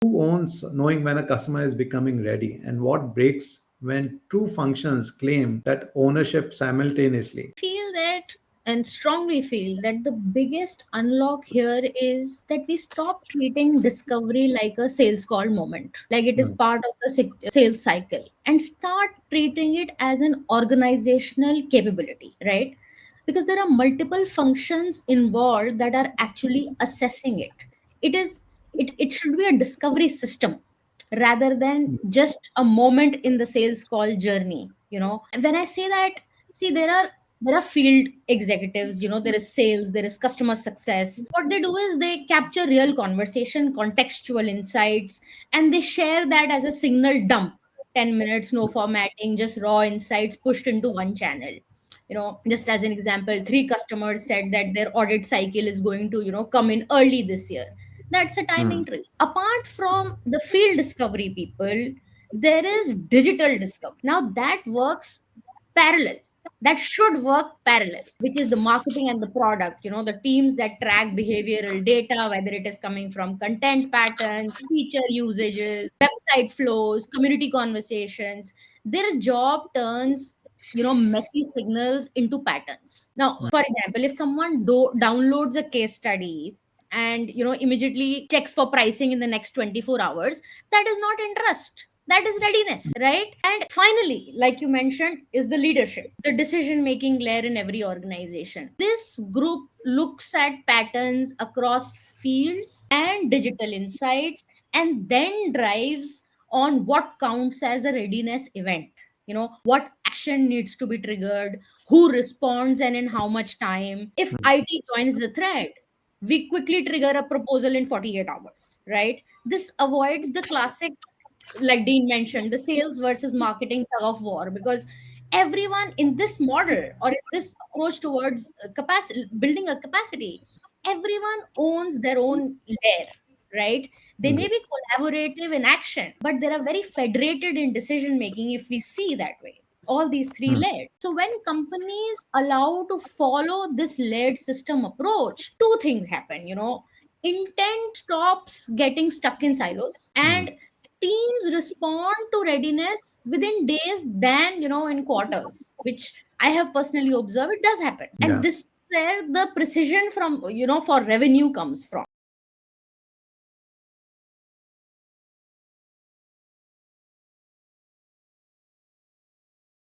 Who owns knowing when a customer is becoming ready, and what breaks when two functions claim that ownership simultaneously? Feel that and strongly feel that the biggest unlock here is that we stop treating discovery like a sales call moment, like it is Hmm. part of the sales cycle, and start treating it as an organizational capability, right? Because there are multiple functions involved that are actually assessing it. It should be a discovery system rather than just a moment in the sales call journey. And when I say that, see, there are field executives, there is sales, there is customer success. What they do is they capture real conversation, contextual insights, and they share that as a signal dump. 10 minutes, no formatting, just raw insights pushed into one channel. Just as an example, three customers said that their audit cycle is going to, come in early this year. That's a timing Hmm. trick. Apart from the field discovery people, there is digital discovery. Now that works parallel. That should work parallel, which is the marketing and the product, the teams that track behavioral data, whether it is coming from content patterns, feature usages, website flows, community conversations. Their job turns, messy signals into patterns. Now, for example, if someone downloads a case study and, immediately checks for pricing in the next 24 hours, that is not interest, that is readiness, right? And finally, like you mentioned, is the leadership, the decision making layer in every organization. This group looks at patterns across fields and digital insights, and then drives on what counts as a readiness event. What action needs to be triggered, who responds, and in how much time. If IT joins the thread, we quickly trigger a proposal in 48 hours, right? This avoids the classic, like Dean mentioned, the sales versus marketing tug of war, because everyone in this model, or in this approach towards capacity, building a capacity, everyone owns their own layer, right? They may Yeah. be collaborative in action, but they are very federated in decision making, if we see that way. All these three Hmm. layers. So when companies allow to follow this layered system approach, two things happen. Intent stops getting stuck in silos, Hmm. and teams respond to readiness within days than, in quarters, which I have personally observed it does happen. And Yeah. this is where the precision from, for revenue comes from.